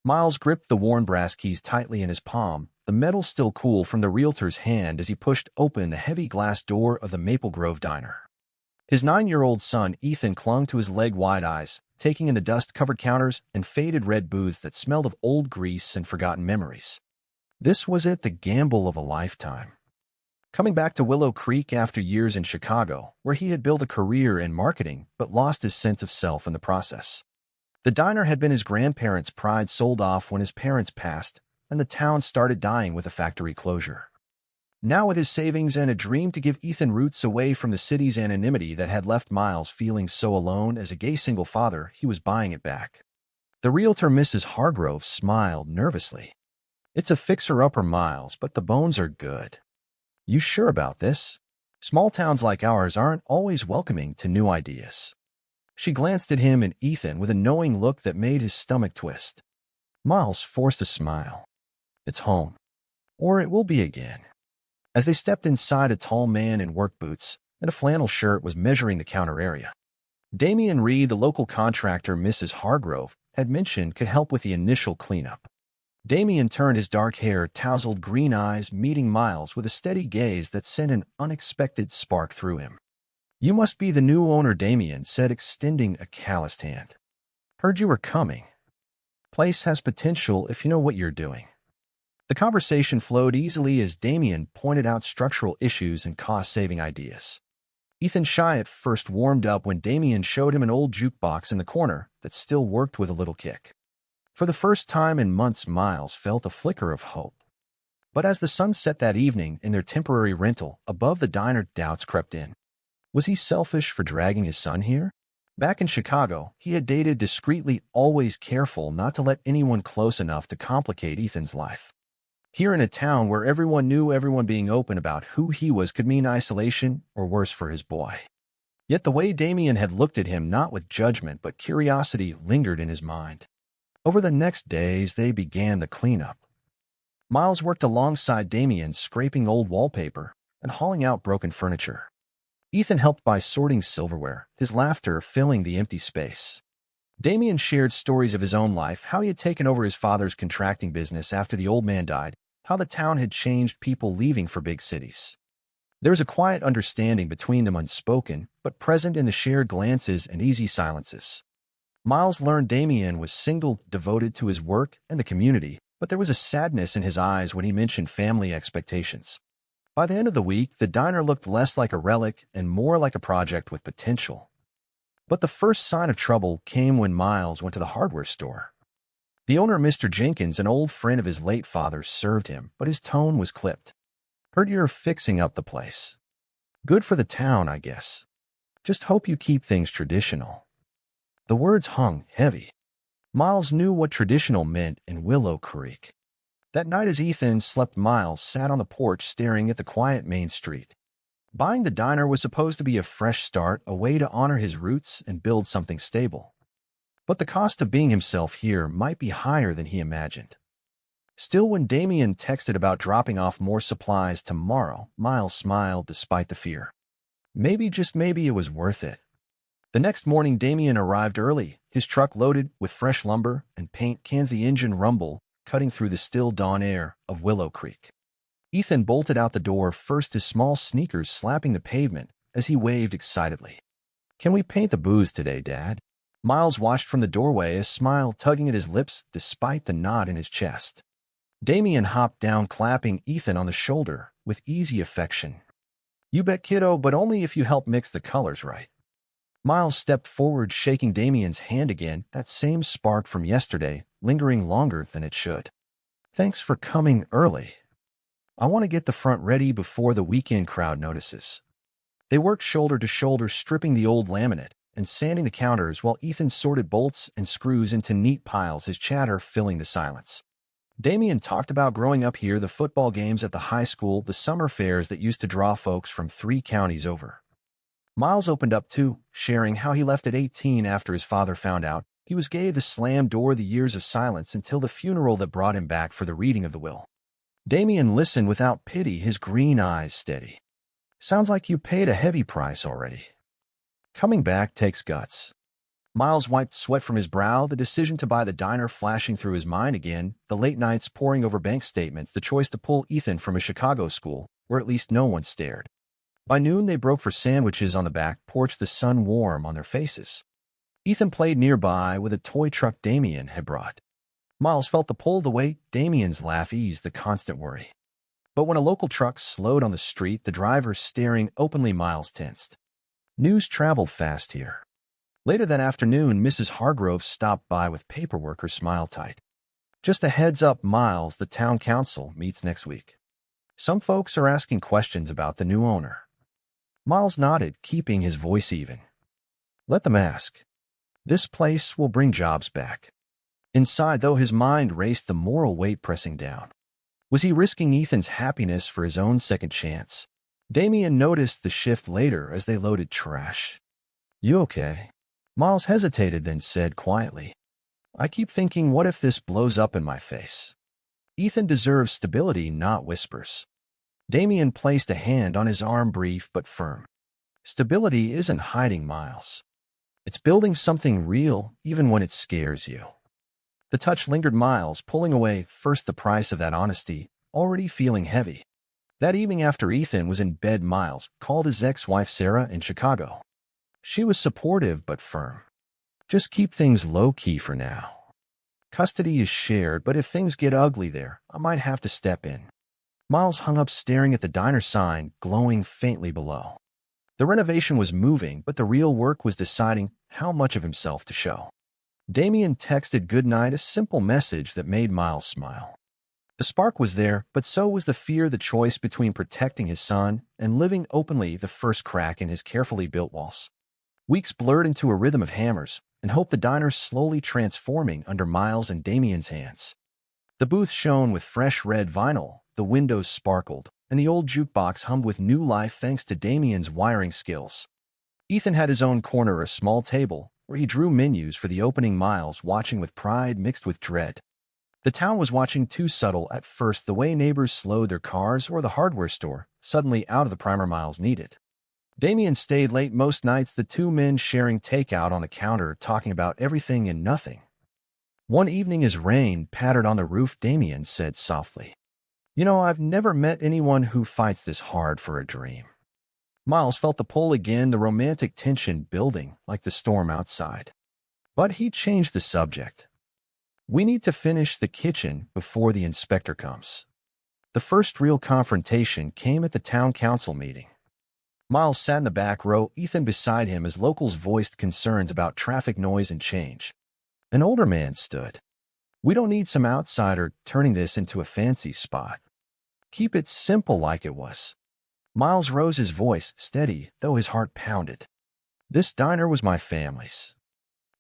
Miles gripped the worn brass keys tightly in his palm, the metal still cool from the realtor's hand as he pushed open the heavy glass door of the Maple Grove diner. His 9-year-old son, Ethan, clung to his leg wide eyes, taking in the dust-covered counters and faded red booths that smelled of old grease and forgotten memories. This was it, the gamble of a lifetime. Coming back to Willow Creek after years in Chicago, where he had built a career in marketing but lost his sense of self in the process. The diner had been his grandparents' pride, sold off when his parents passed, and the town started dying with a factory closure. Now, with his savings and a dream to give Ethan roots away from the city's anonymity that had left Miles feeling so alone as a gay single father, he was buying it back. The realtor, Mrs. Hargrove, smiled nervously. "It's a fixer-upper, Miles, but the bones are good. You sure about this? Small towns like ours aren't always welcoming to new ideas." She glanced at him and Ethan with a knowing look that made his stomach twist. Miles forced a smile. "It's home. Or it will be again." As they stepped inside, a tall man in work boots and a flannel shirt was measuring the counter area. Damian Reed, the local contractor Mrs. Hargrove had mentioned, could help with the initial cleanup. Damian turned, his dark hair, tousled green eyes meeting Miles with a steady gaze that sent an unexpected spark through him. "You must be the new owner," Damian said, extending a calloused hand. "Heard you were coming. Place has potential if you know what you're doing." The conversation flowed easily as Damian pointed out structural issues and cost-saving ideas. Ethan, shy at first, warmed up when Damian showed him an old jukebox in the corner that still worked with a little kick. For the first time in months, Miles felt a flicker of hope. But as the sun set that evening in their temporary rental above the diner, doubts crept in. Was he selfish for dragging his son here? Back in Chicago, he had dated discreetly, always careful not to let anyone close enough to complicate Ethan's life. Here, in a town where everyone knew everyone, being open about who he was could mean isolation or worse for his boy. Yet the way Damian had looked at him, not with judgment but curiosity, lingered in his mind. Over the next days, they began the cleanup. Miles worked alongside Damian, scraping old wallpaper and hauling out broken furniture. Ethan helped by sorting silverware, his laughter filling the empty space. Damian shared stories of his own life, how he had taken over his father's contracting business after the old man died, how the town had changed, people leaving for big cities. There was a quiet understanding between them, unspoken, but present in the shared glances and easy silences. Miles learned Damian was single, devoted to his work and the community, but there was a sadness in his eyes when he mentioned family expectations. By the end of the week, the diner looked less like a relic and more like a project with potential. But the first sign of trouble came when Miles went to the hardware store. The owner, Mr. Jenkins, an old friend of his late father, served him, but his tone was clipped. "Heard you're fixing up the place. Good for the town, I guess. Just hope you keep things traditional." The words hung heavy. Miles knew what traditional meant in Willow Creek. That night, as Ethan slept, Miles sat on the porch staring at the quiet main street. Buying the diner was supposed to be a fresh start, a way to honor his roots and build something stable. But the cost of being himself here might be higher than he imagined. Still, when Damian texted about dropping off more supplies tomorrow, Miles smiled despite the fear. Maybe, just maybe, it was worth it. The next morning, Damian arrived early, his truck loaded with fresh lumber and paint cans, the engine rumble cutting through the still dawn air of Willow Creek. Ethan bolted out the door first, his small sneakers slapping the pavement as he waved excitedly. "Can we paint the booths today, Dad?" Miles watched from the doorway, a smile tugging at his lips despite the knot in his chest. Damian hopped down, clapping Ethan on the shoulder with easy affection. "You bet, kiddo, but only if you help mix the colors right." Miles stepped forward, shaking Damian's hand again, that same spark from yesterday lingering longer than it should. "Thanks for coming early. I want to get the front ready before the weekend crowd notices." They worked shoulder to shoulder, stripping the old laminate and sanding the counters while Ethan sorted bolts and screws into neat piles, his chatter filling the silence. Damian talked about growing up here, the football games at the high school, the summer fairs that used to draw folks from 3 counties over. Miles opened up too, sharing how he left at 18 after his father found out he was gay, the slammed door, the years of silence until the funeral that brought him back for the reading of the will. Damian listened without pity, his green eyes steady. "Sounds like you paid a heavy price already." "Coming back takes guts." Miles wiped sweat from his brow, the decision to buy the diner flashing through his mind again, the late nights poring over bank statements, the choice to pull Ethan from a Chicago school, where at least no one stared. By noon, they broke for sandwiches on the back porch, the sun warm on their faces. Ethan played nearby with a toy truck Damien had brought. Miles felt the pull, the weight. Damien's laugh eased the constant worry. But when a local truck slowed on the street, the driver staring openly, Miles tensed. News traveled fast here. Later that afternoon, Mrs. Hargrove stopped by with paperwork, her smile tight. Just a heads up, Miles, the town council meets next week. Some folks are asking questions about the new owner. Miles nodded, keeping his voice even. Let them ask. This place will bring jobs back. Inside, though, his mind raced, the moral weight pressing down. Was he risking Ethan's happiness for his own second chance? Damien noticed the shift later as they loaded trash. You okay? Miles hesitated, then said quietly, I keep thinking, what if this blows up in my face? Ethan deserves stability, not whispers. Damien placed a hand on his arm, brief but firm. Stability isn't hiding, Miles. It's building something real, even when it scares you. The touch lingered, Miles, pulling away, first the price of that honesty, already feeling heavy. That evening after Ethan was in bed, Miles called his ex-wife Sarah in Chicago. She was supportive but firm. Just keep things low-key for now. Custody is shared, but if things get ugly there, I might have to step in. Miles hung up, staring at the diner sign, glowing faintly below. The renovation was moving, but the real work was deciding how much of himself to show. Damien texted goodnight, a simple message that made Miles smile. The spark was there, but so was the fear, the choice between protecting his son and living openly, the first crack in his carefully built walls. Weeks blurred into a rhythm of hammers, and hope, the diner slowly transforming under Miles and Damien's hands. The booth shone with fresh red vinyl, the windows sparkled, and the old jukebox hummed with new life thanks to Damien's wiring skills. Ethan had his own corner, a small table, where he drew menus for the opening, Miles watching with pride mixed with dread. The town was watching, too subtle at first, the way neighbors slowed their cars or the hardware store, suddenly out of the primer Miles needed. Damien stayed late most nights, the two men sharing takeout on the counter, talking about everything and nothing. One evening as rain pattered on the roof, Damien said softly, You know, I've never met anyone who fights this hard for a dream. Miles felt the pull again, the romantic tension building like the storm outside. But he changed the subject. We need to finish the kitchen before the inspector comes. The first real confrontation came at the town council meeting. Miles sat in the back row, Ethan beside him, as locals voiced concerns about traffic noise and change. An older man stood. We don't need some outsider turning this into a fancy spot. Keep it simple like it was. Miles rose, his voice steady, though his heart pounded. This diner was my family's.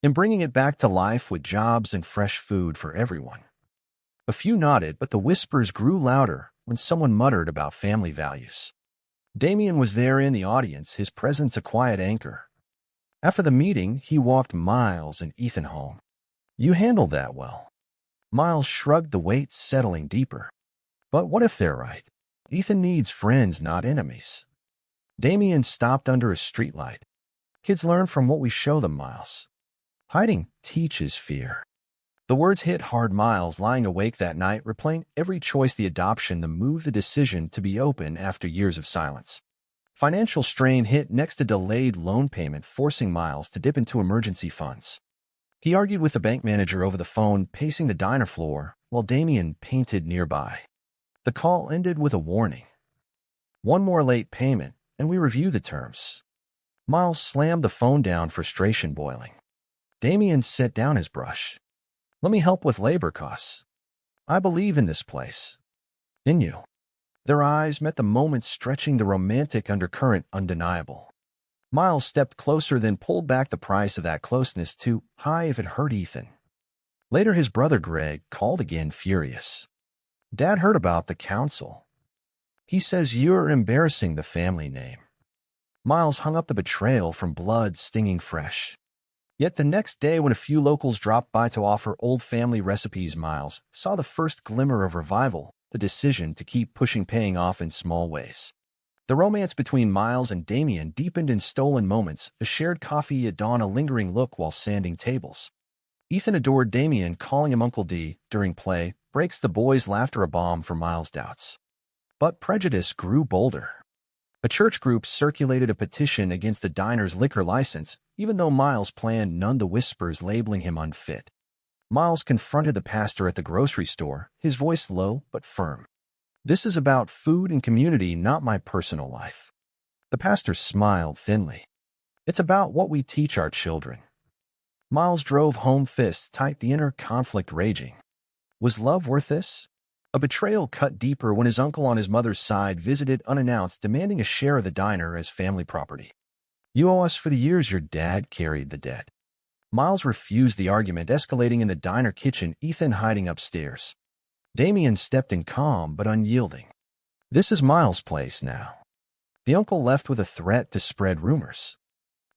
In bringing it back to life with jobs and fresh food for everyone. A few nodded, but the whispers grew louder when someone muttered about family values. Damien was there in the audience, his presence a quiet anchor. After the meeting, he walked Miles and Ethan home. You handled that well. Miles shrugged, the weight settling deeper. But what if they're right? Ethan needs friends, not enemies. Damien stopped under a streetlight. Kids learn from what we show them, Miles. Hiding teaches fear. The words hit hard. Miles, lying awake that night, replaying every choice, the adoption, the move, the decision to be open after years of silence. Financial strain hit next, a delayed loan payment, forcing Miles to dip into emergency funds. He argued with the bank manager over the phone, pacing the diner floor, while Damien painted nearby. The call ended with a warning. One more late payment, and we review the terms. Miles slammed the phone down, frustration boiling. Damien set down his brush. Let me help with labor costs. I believe in this place. In you. Their eyes met, the moment stretching, the romantic undercurrent undeniable. Miles stepped closer, then pulled back, the price of that closeness too high if it hurt Ethan. Later, his brother Greg called again, furious. Dad heard about the council. He says you're embarrassing the family name. Miles hung up, the betrayal from blood stinging fresh. Yet the next day, when a few locals dropped by to offer old family recipes, Miles saw the first glimmer of revival, the decision to keep pushing paying off in small ways. The romance between Miles and Damien deepened in stolen moments, a shared coffee at dawn, a lingering look while sanding tables. Ethan adored Damien, calling him Uncle D during play, breaks the boys' laughter, a balm for Miles' doubts. But prejudice grew bolder. A church group circulated a petition against the diner's liquor license, even though Miles planned none, the whispers labeling him unfit. Miles confronted the pastor at the grocery store, his voice low but firm. "This is about food and community, not my personal life." The pastor smiled thinly. "It's about what we teach our children." Miles drove home, fists tight, the inner conflict raging. Was love worth this? A betrayal cut deeper when his uncle on his mother's side visited unannounced, demanding a share of the diner as family property. "You owe us for the years your dad carried the debt." Miles refused, the argument escalating in the diner kitchen, Ethan hiding upstairs. Damien stepped in, calm but unyielding. "This is Miles' place now." The uncle left with a threat to spread rumors.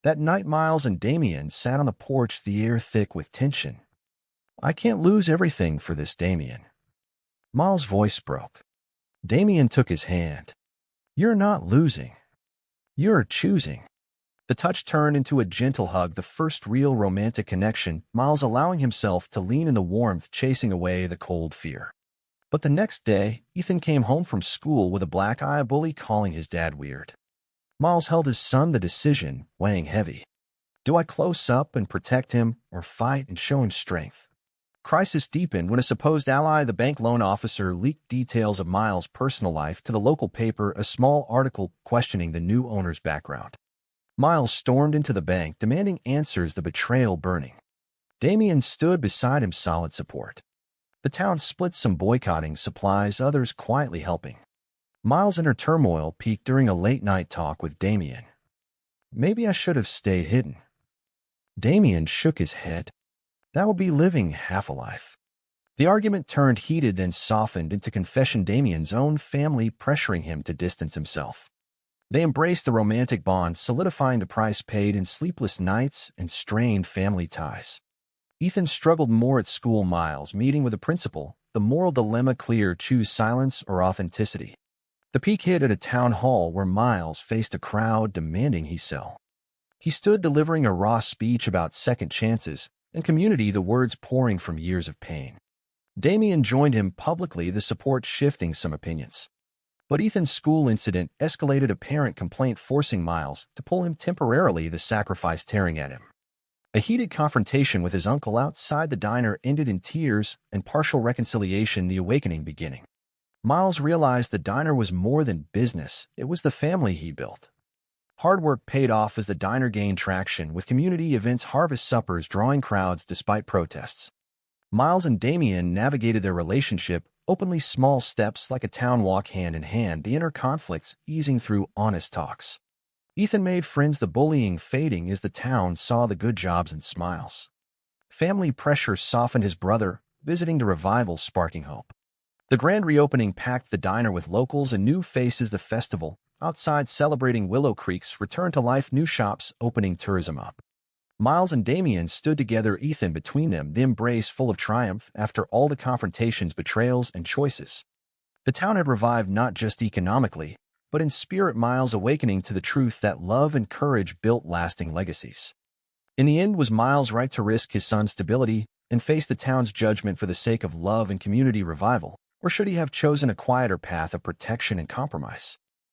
That night, Miles and Damien sat on the porch, the air thick with tension. "I can't lose everything for this, Damien." Miles' voice broke. Damien took his hand. "You're not losing. You're choosing." The touch turned into a gentle hug, the first real romantic connection, Miles allowing himself to lean in the warmth, chasing away the cold fear. But the next day, Ethan came home from school with a black eye, a bully calling his dad weird. Miles held his son, the decision weighing heavy. Do I close up and protect him, or fight and show him strength? Crisis deepened when a supposed ally, the bank loan officer, leaked details of Miles' personal life to the local paper, a small article questioning the new owner's background. Miles stormed into the bank, demanding answers, the betrayal burning. Damien stood beside him, solid support. The town split, some boycotting supplies, others quietly helping. Miles' inner turmoil peaked during a late-night talk with Damien. "Maybe I should have stayed hidden." Damien shook his head. "That would be living half a life." The argument turned heated, then softened into confession, Damien's own family pressuring him to distance himself. They embraced the romantic bond, solidifying the price paid in sleepless nights and strained family ties. Ethan struggled more at school, Miles meeting with a principal, the moral dilemma clear, choose silence or authenticity. The peak hit at a town hall where Miles faced a crowd demanding he sell. He stood delivering a raw speech about second chances and community, the words pouring from years of pain. Damien joined him publicly, the support shifting some opinions. But Ethan's school incident escalated, a parent complaint forcing Miles to pull him temporarily, the sacrifice tearing at him. A heated confrontation with his uncle outside the diner ended in tears and partial reconciliation, the awakening beginning. Miles realized the diner was more than business, it was the family he built. Hard work paid off as the diner gained traction, with community events, harvest suppers drawing crowds despite protests. Miles and Damien navigated their relationship openly, small steps like a town walk hand in hand, the inner conflicts easing through honest talks. Ethan made friends, the bullying fading as the town saw the good jobs and smiles. Family pressure softened, his brother visiting the revival sparking hope. The grand reopening packed the diner with locals and new faces, the festival outside celebrating Willow Creek's return to life, new shops opening, tourism up. Miles and Damien stood together, Ethan between them, the embrace full of triumph after all the confrontations, betrayals, and choices. The town had revived not just economically, but in spirit, Miles awakening to the truth that love and courage built lasting legacies. In the end, was Miles right to risk his son's stability and face the town's judgment for the sake of love and community revival, or should he have chosen a quieter path of protection and compromise?